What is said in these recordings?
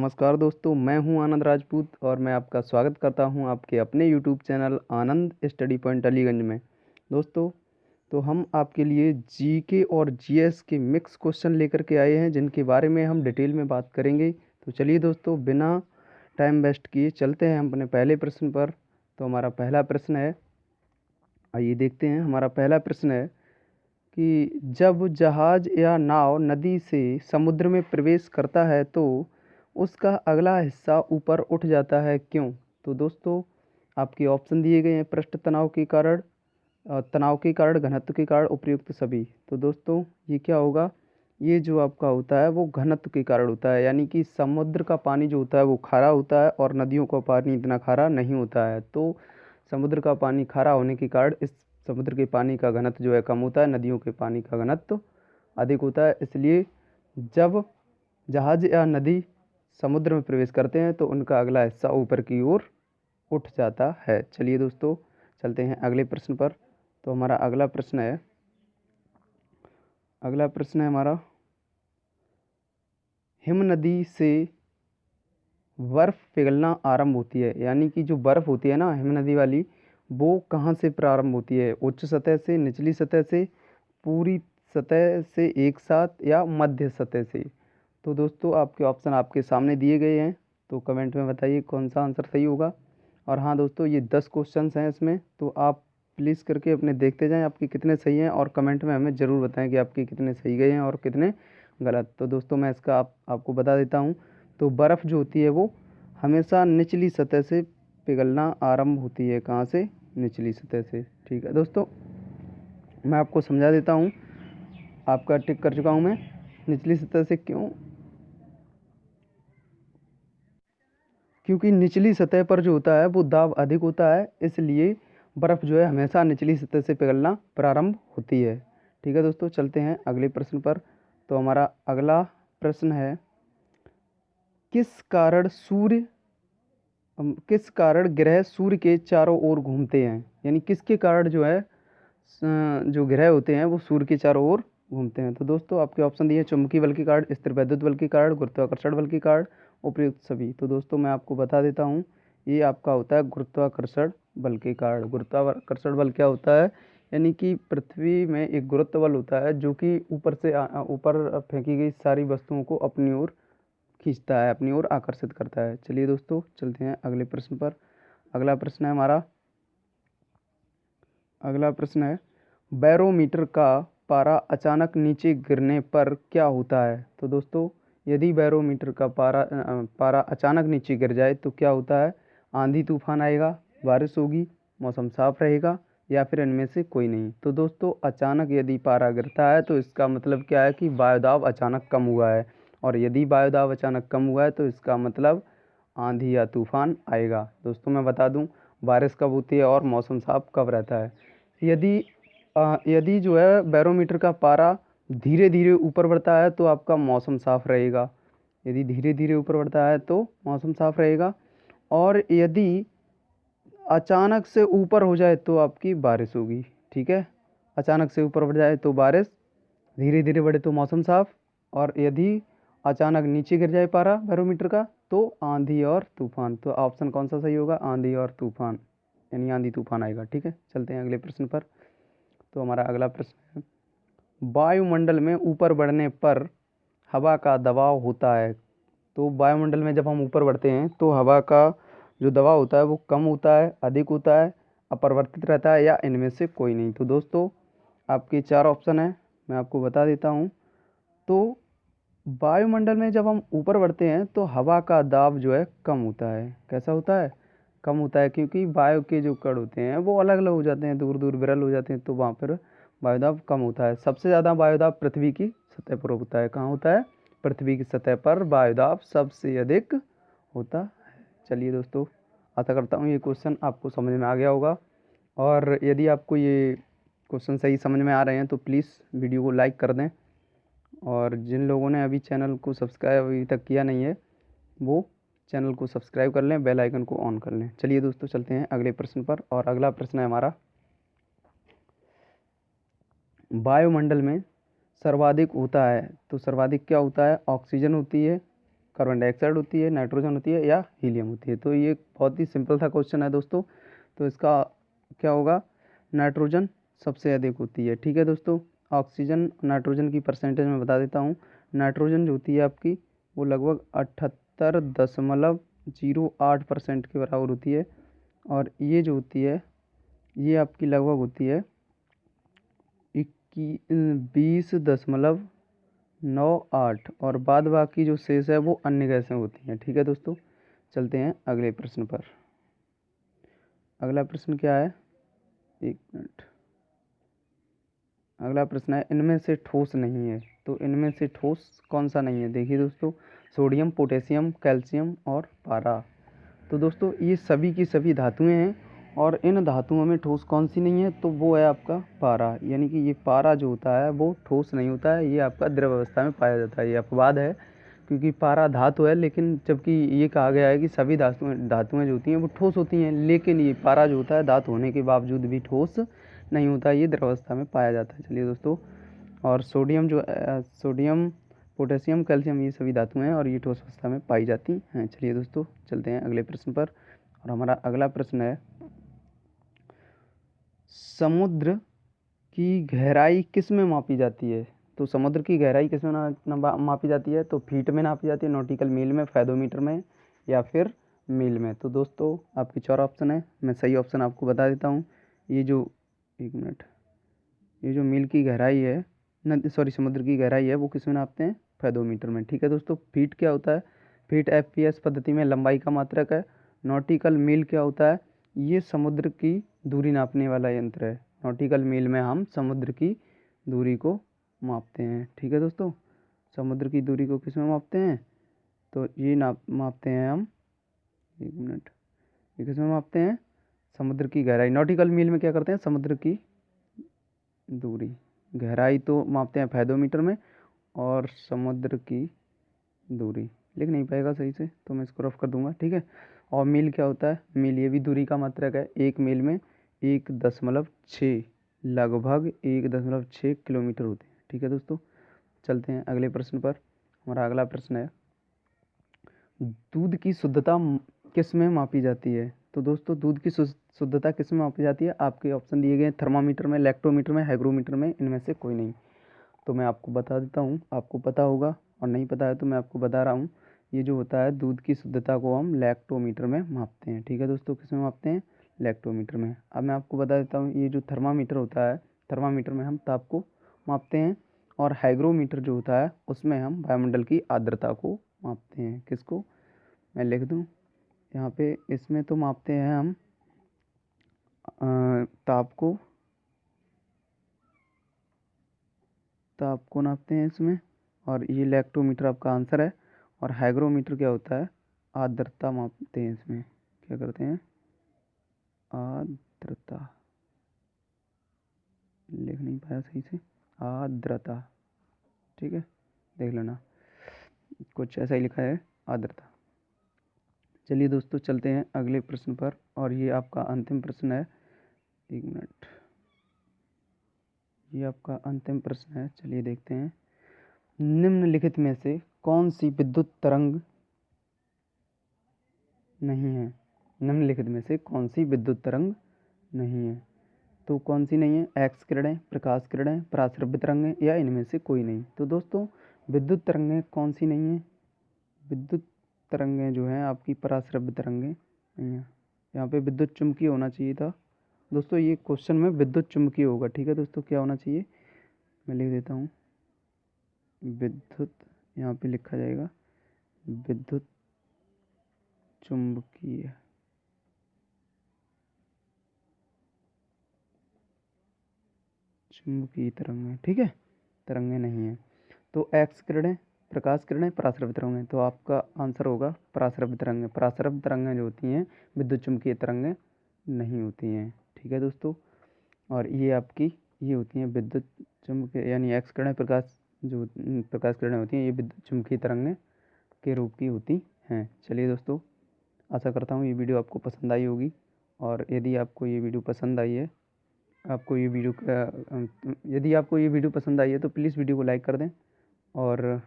नमस्कार दोस्तों, मैं हूं आनंद राजपूत और मैं आपका स्वागत करता हूं आपके अपने यूट्यूब चैनल आनंद स्टडी पॉइंट अलीगंज में। दोस्तों, तो हम आपके लिए जीके और जीएस के मिक्स क्वेश्चन लेकर के आए हैं जिनके बारे में हम डिटेल में बात करेंगे। तो चलिए दोस्तों, बिना टाइम वेस्ट किए चलते हैं हम अपने पहले प्रश्न पर। तो हमारा पहला प्रश्न है, आइए देखते हैं। हमारा पहला प्रश्न है कि जब जहाज या नाव नदी से समुद्र में प्रवेश करता है तो उसका अगला हिस्सा ऊपर उठ जाता है, क्यों? तो दोस्तों, आपके ऑप्शन दिए गए हैं। पृष्ठ तनाव के कारण, तनाव के कारण, घनत्व के कारण, उपयुक्त सभी। तो दोस्तों, ये क्या होगा? ये जो आपका होता है वो घनत्व के कारण होता है, यानी कि समुद्र का पानी जो होता है वो खारा होता है और नदियों का पानी इतना खारा नहीं होता है। तो समुद्र का पानी खारा होने के कारण इस समुद्र के पानी का घनत्व जो है कम होता है, नदियों के पानी का घनत्व अधिक होता है। इसलिए जब जहाज या नदी समुद्र में प्रवेश करते हैं तो उनका अगला हिस्सा ऊपर की ओर उठ जाता है। चलिए दोस्तों, चलते हैं अगले प्रश्न पर। तो हमारा अगला प्रश्न है हमारा, हिम नदी से बर्फ पिघलना आरंभ होती है, यानी कि जो बर्फ होती है ना हिम नदी वाली, वो कहाँ से प्रारंभ होती है? उच्च सतह से, निचली सतह से, पूरी सतह से एक साथ, या मध्य सतह से? तो दोस्तों, आपके ऑप्शन आपके सामने दिए गए हैं, तो कमेंट में बताइए कौन सा आंसर सही होगा। और हाँ दोस्तों, ये 10 क्वेश्चंस हैं इसमें, तो आप प्लीज़ करके अपने देखते जाएं आपके कितने सही हैं, और कमेंट में हमें ज़रूर बताएं कि आपके कितने सही गए हैं और कितने गलत। तो दोस्तों, मैं इसका आपको बता देता हूँ। तो बर्फ़ जो होती है वो हमेशा निचली सतह से पिघलना आरंभ होती है। कहाँ से? निचली सतह से। ठीक है दोस्तों, मैं आपको समझा देता हूँ। आपका टिक कर चुका हूँ मैं। निचली सतह से क्यों? क्योंकि निचली सतह पर जो होता है वो दाब अधिक होता है, इसलिए बर्फ़ जो है हमेशा निचली सतह से पिघलना प्रारंभ होती है। ठीक है दोस्तों, चलते हैं अगले प्रश्न पर। तो हमारा अगला प्रश्न है, किस कारण ग्रह सूर्य के चारों ओर घूमते हैं? यानी किसके कारण जो है जो ग्रह होते हैं वो सूर्य के चारों ओर घूमते हैं? तो दोस्तों, आपके ऑप्शन दिए हैं। चुंबकीय बल के कारण, स्थिर वैद्युत बल के कारण, गुरुत्वाकर्षण बल के कारण, उपयुक्त सभी। तो दोस्तों, मैं आपको बता देता हूँ, ये आपका होता है गुरुत्वाकर्षण बल के कारण। गुरुत्वाकर्षण बल क्या होता है? यानी कि पृथ्वी में एक गुरुत्व बल होता है जो कि ऊपर से ऊपर फेंकी गई सारी वस्तुओं को अपनी ओर खींचता है, अपनी ओर आकर्षित करता है। चलिए दोस्तों, चलते हैं अगले प्रश्न पर। अगला प्रश्न है हमारा, अगला प्रश्न है, बैरोमीटर का पारा अचानक नीचे गिरने पर क्या होता है? तो दोस्तों, यदि बैरोमीटर का पारा अचानक नीचे गिर जाए तो क्या होता है? आंधी तूफान आएगा, बारिश होगी, मौसम साफ रहेगा, या फिर इनमें से कोई नहीं? तो दोस्तों, अचानक यदि पारा गिरता है तो इसका मतलब क्या है कि वायुदाब अचानक कम हुआ है, और यदि वायुदाब अचानक कम हुआ है तो इसका मतलब आंधी या तूफान आएगा। दोस्तों, मैं बता दूं, बारिश कब होती है और मौसम साफ कब रहता है? यदि यदि जो है बैरोमीटर का पारा धीरे धीरे ऊपर बढ़ता है तो आपका मौसम साफ रहेगा। यदि धीरे धीरे ऊपर बढ़ता है तो मौसम साफ रहेगा, और यदि अचानक से ऊपर हो जाए तो आपकी बारिश होगी। ठीक है, अचानक से ऊपर बढ़ जाए तो बारिश, धीरे धीरे बढ़े तो मौसम साफ, और यदि अचानक नीचे गिर जाए पारा बैरोमीटर का तो आंधी और तूफान। तो ऑप्शन कौन सा सही होगा? आंधी और तूफान, यानी आंधी तूफान आएगा। ठीक है, चलते हैं अगले प्रश्न पर। तो हमारा अगला प्रश्न है, वायुमंडल में ऊपर बढ़ने पर हवा का दबाव होता है। तो वायुमंडल में जब हम ऊपर बढ़ते हैं तो हवा का जो दबाव होता है वो कम होता है, अधिक होता है, अपरिवर्तित रहता है, या इनमें से कोई नहीं? तो दोस्तों, आपके 4 ऑप्शन हैं, मैं आपको बता देता हूँ। तो वायुमंडल में जब हम ऊपर बढ़ते हैं तो हवा का दाब जो है कम होता है। कैसा होता है? कम होता है, क्योंकि वायु के जो कण होते हैं वो अलग अलग हो जाते हैं, दूर दूर विरल हो जाते हैं, तो वहाँ पर वायुदाब कम होता है। सबसे ज़्यादा वायुदाब पृथ्वी की सतह पर होता है। कहाँ होता है? पृथ्वी की सतह पर वायुदाब सबसे अधिक होता है। चलिए दोस्तों, आशा करता हूँ ये क्वेश्चन आपको समझ में आ गया होगा, और यदि आपको ये क्वेश्चन सही समझ में आ रहे हैं तो प्लीज़ वीडियो को लाइक कर दें, और जिन लोगों ने अभी चैनल को सब्सक्राइब अभी तक किया नहीं है वो चैनल को सब्सक्राइब कर लें, बेल आइकन को ऑन कर लें। चलिए दोस्तों, चलते हैं अगले प्रश्न पर। और अगला प्रश्न है हमारा, वायुमंडल में सर्वाधिक होता है, तो सर्वाधिक क्या होता है? ऑक्सीजन होती है, कार्बन डाइऑक्साइड होती है, नाइट्रोजन होती है या हीलियम होती है। तो ये बहुत ही सिंपल सा क्वेश्चन है दोस्तों। तो इसका क्या होगा, नाइट्रोजन सबसे अधिक होती है। ठीक है दोस्तों, ऑक्सीजन नाइट्रोजन की परसेंटेज में बता देता हूँ। नाइट्रोजन जो होती है आपकी वो लगभग 78.08% के बराबर होती है, और ये जो होती है ये आपकी लगभग होती है 20.98, और बाद बाकी जो शेष है वो अन्य गैसें होती हैं। ठीक है दोस्तों, चलते हैं अगले प्रश्न पर। अगला प्रश्न क्या है, एक मिनट। अगला प्रश्न है, इनमें से ठोस नहीं है। तो इनमें से ठोस कौन सा नहीं है, देखिए दोस्तों, सोडियम, पोटेशियम, कैल्शियम और पारा। तो दोस्तों ये सभी की सभी धातुएं हैं, और इन धातुओं में ठोस कौन सी नहीं है, तो वो है आपका पारा। यानी कि ये पारा जो होता है वो ठोस नहीं होता है, ये आपका द्रव अवस्था में पाया जाता है। ये अपवाद है, क्योंकि पारा धातु है, लेकिन जबकि ये कहा गया है कि सभी धातुएं जो होती हैं वो ठोस होती हैं, लेकिन ये पारा जो होता है धातु होने के बावजूद भी ठोस नहीं होता, ये द्रव अवस्था में पाया जाता है। चलिए दोस्तों, और सोडियम, पोटेशियम, कैल्शियम ये सभी धातुएं हैं, और ये ठोस अवस्था में पाई जाती हैं। चलिए दोस्तों, चलते हैं अगले प्रश्न पर। और हमारा अगला प्रश्न है, समुद्र की गहराई किस में मापी जाती है। तो समुद्र की गहराई किस में मापी जाती है, तो फीट में नापी जाती है, नॉटिकल मील में, फैदोमीटर में, या फिर मील में। तो दोस्तों आपकी 4 ऑप्शन है, मैं सही ऑप्शन आपको बता देता हूँ। ये जो, एक मिनट, ये जो मील की गहराई है, समुद्र की गहराई है, वो किस में नापते हैं, फैदोमीटर में। ठीक है दोस्तों, फीट क्या होता है, फीट FPS पद्धति में लंबाई का मात्रक है। नॉटिकल मील क्या होता है, ये समुद्र की दूरी नापने वाला यंत्र है। नॉटिकल मील में हम समुद्र की दूरी को मापते हैं। ठीक है दोस्तों, समुद्र की दूरी को किस में मापते हैं, तो ये मापते हैं हम, एक मिनट, ये किस में मापते हैं, समुद्र की गहराई। नॉटिकल मील में क्या करते हैं, समुद्र की दूरी, गहराई तो मापते हैं फैदोमीटर में, और समुद्र की दूरी लिख नहीं पाएगा सही से, तो मैं इसको रफ कर दूंगा। ठीक है, और मील क्या होता है, मील ये भी दूरी का मात्रक है। एक मील में 1.6, लगभग 1.6 किलोमीटर होते हैं। ठीक है दोस्तों, चलते हैं अगले प्रश्न पर। हमारा अगला प्रश्न है, दूध की शुद्धता किस में मापी जाती है। तो दोस्तों दूध की शुद्धता किस में मापी जाती है, आपके ऑप्शन दिए गए हैं, थर्मामीटर में, लैक्टोमीटर में, हाइग्रोमीटर में, इनमें से कोई नहीं। तो मैं आपको बता देता हूँ, आपको पता होगा, और नहीं पता है तो मैं आपको बता रहा हूँ। ये जो होता है, दूध की शुद्धता को हम लैक्टोमीटर में मापते हैं। ठीक है दोस्तों, किस में मापते हैं, लैक्टोमीटर में। अब मैं आपको बता देता हूँ, ये जो थर्मामीटर होता है, थर्मामीटर में हम ताप को मापते हैं, और हाइग्रोमीटर जो होता है उसमें हम वायुमंडल की आर्द्रता को मापते हैं। किसको, मैं लिख दूँ यहाँ पे, इसमें तो मापते हैं हम ताप को नापते हैं इसमें, और ये लैक्टोमीटर आपका आंसर है। और हाइग्रोमीटर क्या होता है, आर्द्रता मापते हैं इसमें, क्या करते हैं, आर्द्रता, लिख नहीं पाया सही से, आर्द्रता। ठीक है, देख लेना, कुछ ऐसा ही लिखा है, आर्द्रता। चलिए दोस्तों, चलते हैं अगले प्रश्न पर, और ये आपका अंतिम प्रश्न है, एक मिनट, ये आपका अंतिम प्रश्न है। चलिए देखते हैं, निम्नलिखित में से कौन सी विद्युत तरंग नहीं है। निम्नलिखित में से कौन सी विद्युत तरंग नहीं है, तो कौन सी नहीं है, एक्स किरणें, प्रकाश किरणें, पराश्रव्य तरंगें, या इनमें से कोई नहीं। तो दोस्तों विद्युत तरंगें कौन सी नहीं है, विद्युत तरंगें जो हैं आपकी पराश्रव्य तरंगें नहीं है। यहाँ पे विद्युत चुम्बकीय होना चाहिए था दोस्तों, ये क्वेश्चन में विद्युत चुम्बकीय होगा। ठीक है दोस्तों, क्या होना चाहिए, मैं लिख देता हूँ, विद्युत, यहाँ पे लिखा जाएगा विद्युत चुम्बकीय, चुम्बकीय तरंगें। ठीक है, तरंगें नहीं है। तो एक्स किरणें, प्रकाश किरणें, पराश्रव्य तरंगें, तो आपका आंसर होगा पराश्रव्य तरंगें। पराश्रव्य तरंगें जो होती हैं, विद्युत चुम्बकीय तरंगें नहीं होती हैं। ठीक है दोस्तों, और ये आपकी ये होती हैं विद्युत चुम्बकीय, यानी एक्स किरणें, प्रकाश किरणें होती हैं, ये विद्युत चुम्बकीय तरंगें के रूप की होती हैं। चलिए दोस्तों, आशा करता हूँ ये वीडियो आपको पसंद आई होगी, और यदि आपको ये वीडियो पसंद आई है, यदि आपको ये वीडियो पसंद आई है तो प्लीज़ वीडियो को लाइक कर दें, और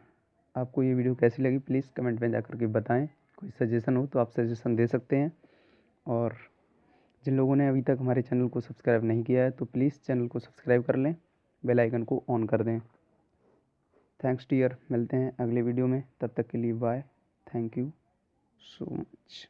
आपको ये वीडियो कैसी लगी प्लीज़ कमेंट में जाकर के बताएं। कोई सजेशन हो तो आप सजेशन दे सकते हैं। और जिन लोगों ने अभी तक हमारे चैनल को सब्सक्राइब नहीं किया है तो प्लीज़ चैनल को सब्सक्राइब कर लें, बेल आइकन को ऑन कर दें। थैंक्स डियर, मिलते हैं अगले वीडियो में, तब तक के लिए bye. Thank you so much.